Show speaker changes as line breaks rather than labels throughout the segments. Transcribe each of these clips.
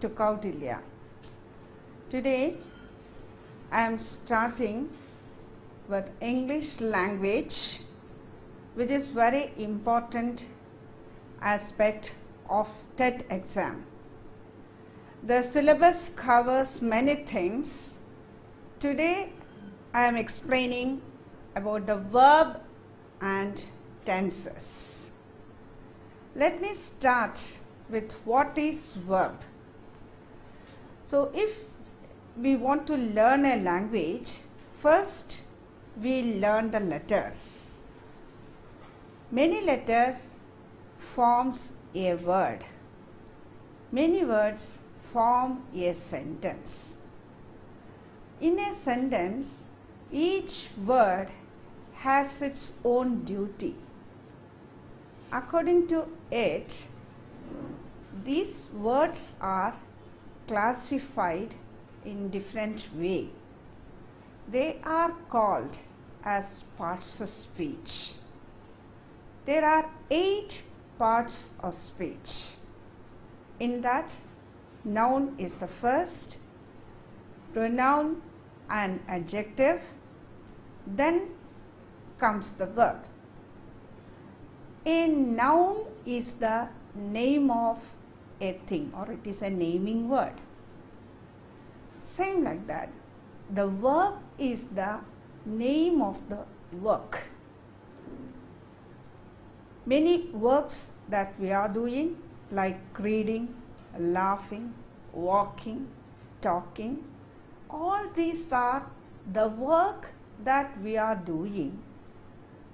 to Kautilya. Today I am starting with English language, which is very important aspect of TET exam. The syllabus covers many things. Today I am explaining about the verb and tenses. Let me start with what is verb. So if we want to learn a language, first we learn the letters. Many letters forms a word. Many words form a sentence. In a sentence, each word has its own duty. According to it, these words are classified in different way. They are called as parts of speech. There are 8 parts of speech. In that, noun is the first, pronoun and adjective, then comes the verb. A noun is the name of a thing, or it is a naming word. Same like that, the verb is the name of the work. Many works that we are doing, like reading, laughing, walking, talking, all these are the work that we are doing,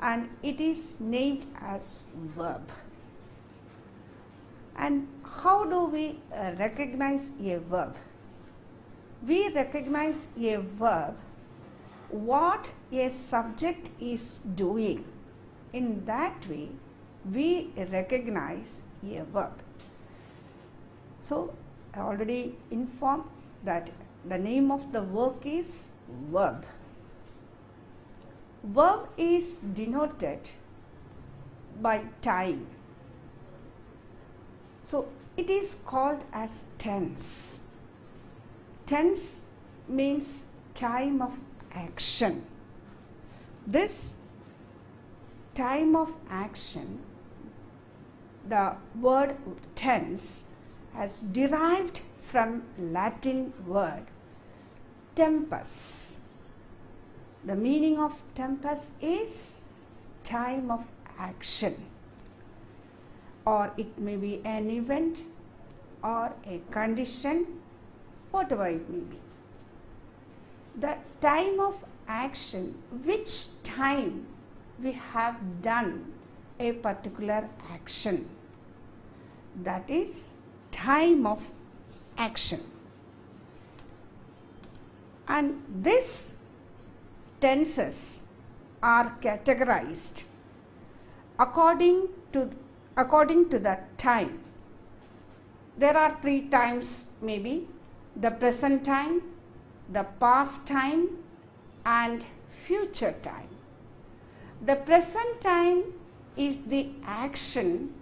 and it is named as verb. And how do we recognize a verb? We recognize a verb what a subject is doing. In that way, we recognize a verb. So, I already informed that the name of the work is verb. Verb is denoted by time. So, it is called as tense. Tense means time of action. This time of action, the word tense has derived from Latin word tempus. The meaning of tempus is time of action, or it may be an event or a condition, whatever it may be. The time of action, which time we have done a particular action, that is time of action. And these tenses are categorized according to the time. There are 3 times, maybe the present time, the past time, and future time. The present time is the action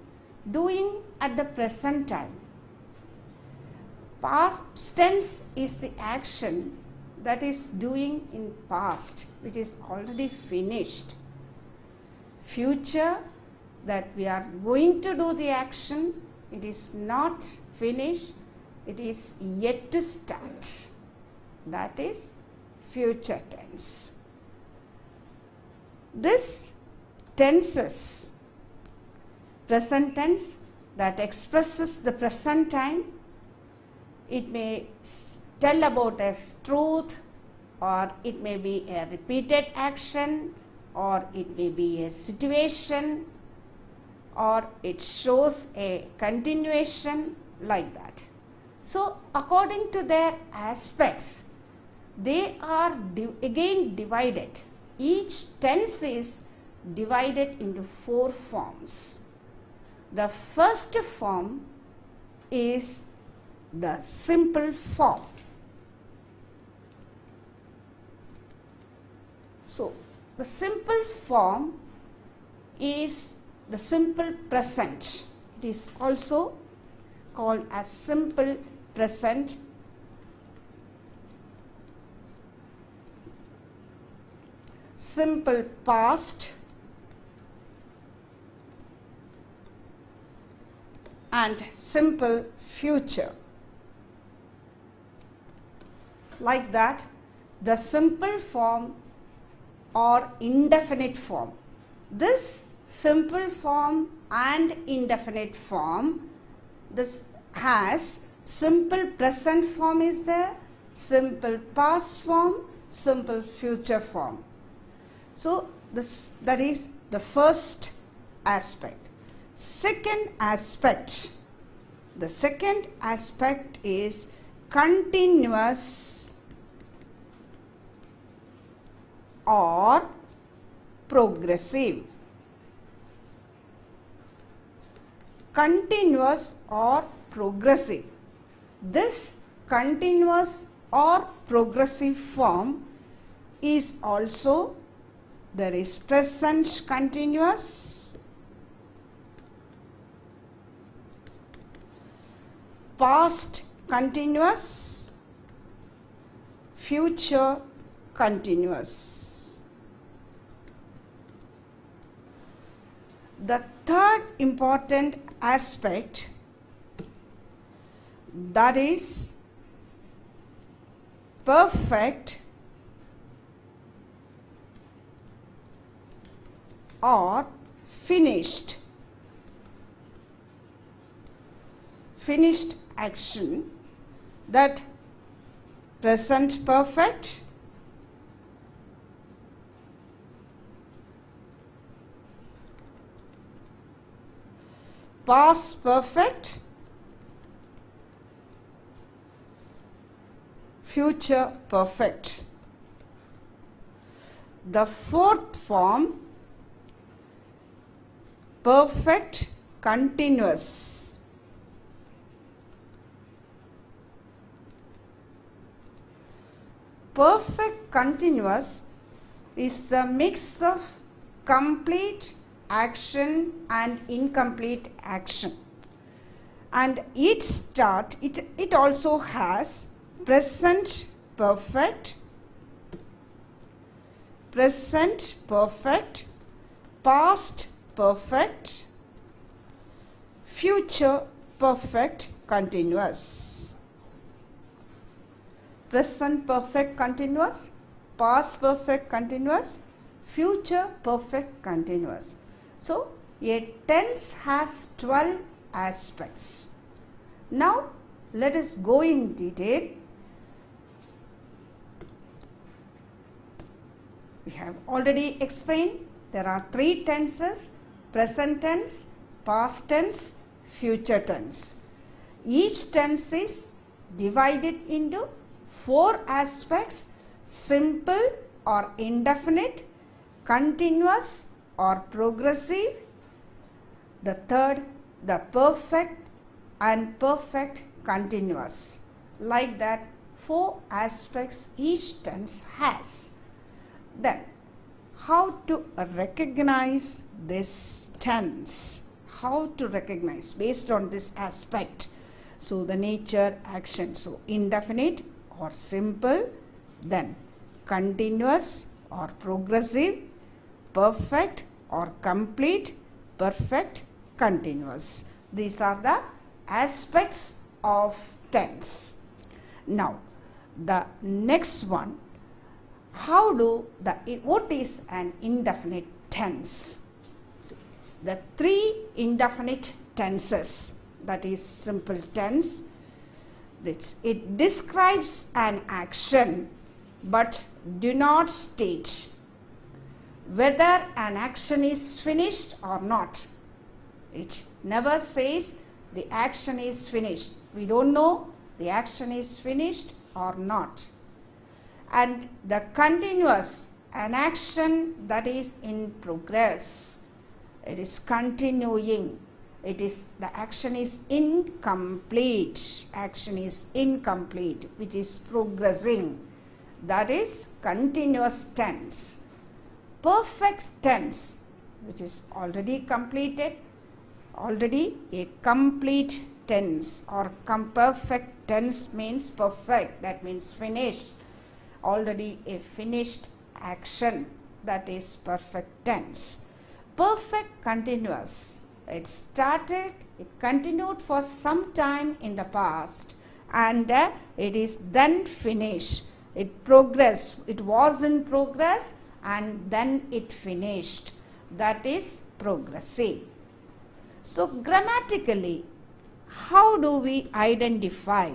doing at the present time. Past tense is the action that is doing in past, which is already finished. Future, that we are going to do the action, it is not finished, it is yet to start. That is future tense. This tenses, present tense that expresses the present time, it may tell about a truth, or it may be a repeated action, or it may be a situation, or it shows a continuation, like that. So, according to their aspects, they are again divided. Each tense is divided into 4 forms. The first form is the simple form. So, the simple form is the simple present. It is also called as simple present, simple past, and simple future. Like that, the simple form or indefinite form. This simple form and indefinite form, this has simple present form is there, simple past form, simple future form. So that is the first aspect. Second aspect, the second aspect is continuous or progressive. Continuous or progressive. This continuous or progressive form is also, there is present continuous, past continuous, future continuous. The third important aspect, that is perfect or finished. Finished action, that present perfect, past perfect, future perfect. The fourth form, perfect continuous. Perfect continuous is the mix of complete action and incomplete action, and it also has present perfect, past perfect, future perfect continuous. Present perfect continuous, past perfect continuous, future perfect continuous. So a tense has 12 aspects. Now let us go in detail. We have already explained there are 3 tenses: present tense, past tense, future tense. Each tense is divided into 4 aspects: simple or indefinite, continuous or progressive, the third, the perfect and perfect continuous. Like that, 4 aspects each tense has. Then, how to recognize this tense? How to recognize based on this aspect? So, the nature, action. So, indefinite or simple, then continuous or progressive, perfect or complete, perfect, continuous. These are the aspects of tense. Now, the next one, what is an indefinite tense? See, the 3 indefinite tenses, that is simple tense. It describes an action but do not state whether an action is finished or not. It never says the action is finished. We don't know the action is finished or not. And the continuous, an action that is in progress. It is continuing. The action is incomplete. Action is incomplete, which is progressing. That is continuous tense. Perfect tense, which is already completed, already a complete tense or perfect tense means perfect, that means finished, already a finished action, that is perfect tense. Perfect continuous, it started, it continued for some time in the past and it is then finished. It progressed, it was in progress and then it finished, that is progressive. So grammatically, how do we identify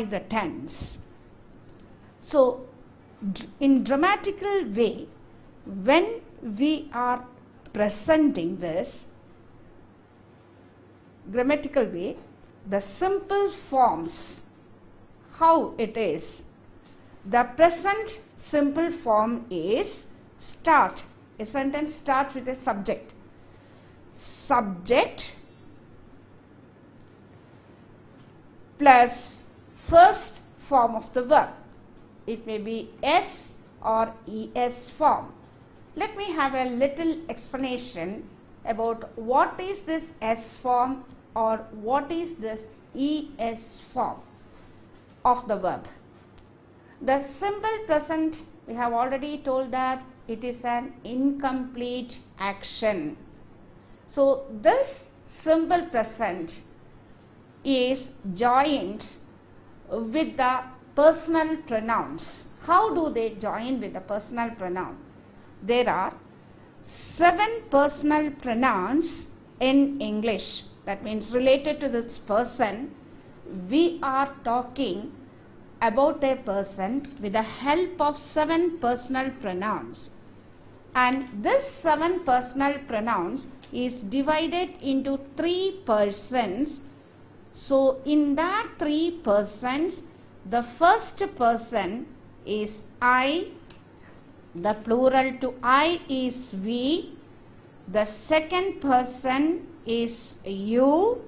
the tense? So in grammatical way, when we are presenting this grammatical way, the simple forms, how it is, the present simple form is start. A sentence starts with a subject plus first form of the verb. It may be S or ES form. Let me have a little explanation about what is this S form or what is this ES form of the verb. The simple present, we have already told that it is an incomplete action. So this simple present is joined with the personal pronouns. How do they join with the personal pronoun? There are 7 personal pronouns in English. That means related to this person, we are talking about a person with the help of 7 personal pronouns. And this 7 personal pronouns is divided into 3 persons. So in that 3 persons, the first person is I, the plural to I is we, the second person is you,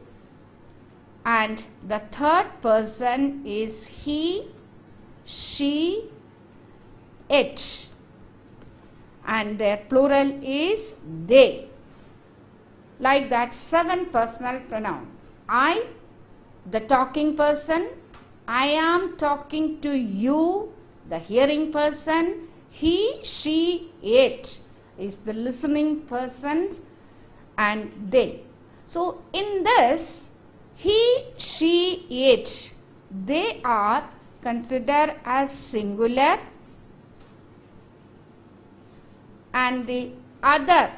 and the third person is he, she, it, and their plural is they. Like that, 7 personal pronoun. I, the talking person, I am talking to you, the hearing person, he, she, it is the listening person, and they. So in this, he, she, it, they are considered as singular, and the other,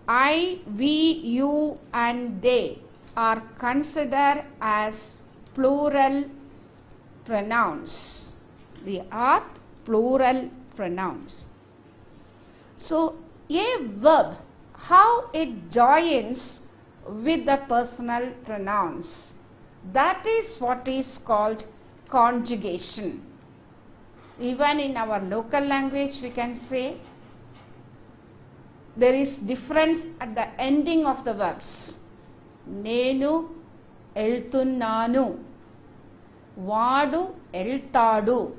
I, we, you, and they are considered as plural pronouns. They are plural pronouns. So a verb, how it joins with the personal pronouns, that is what is called conjugation. Even in our local language we can say there is difference at the ending of the verbs. Nenu eltunnanu, Vadu eltadu.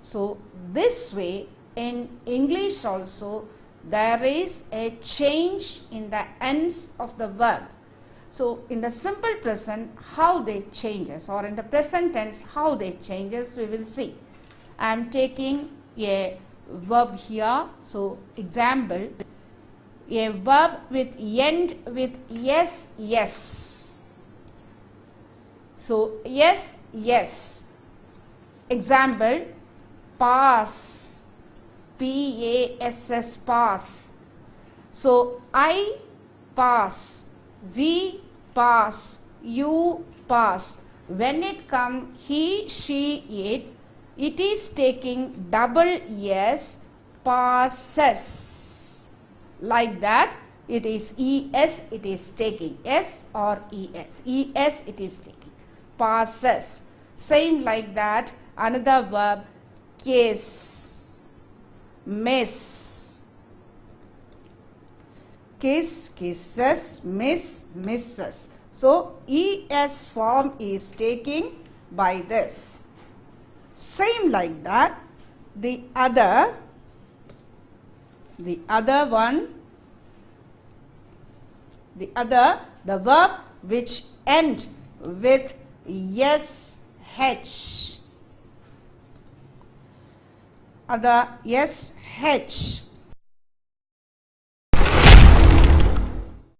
So this way in English also there is a change in the ends of the verb. So in the simple present how they changes, or in the present tense how they changes, we will see. I am taking a verb here. So example, a verb with end with yes, yes. So yes, yes. Example, pass, P-A-S-S, pass. So I pass, we pass, you pass. When it comes he, she, it is taking double yes, passes. Like that, it is es, it is taking s or es. Es it is taking. Passes. Same like that, another verb, kiss, miss. Kiss, kisses, miss, misses. So es form is taking by this. Same like that, the other one, the verb which end with sh, or the sh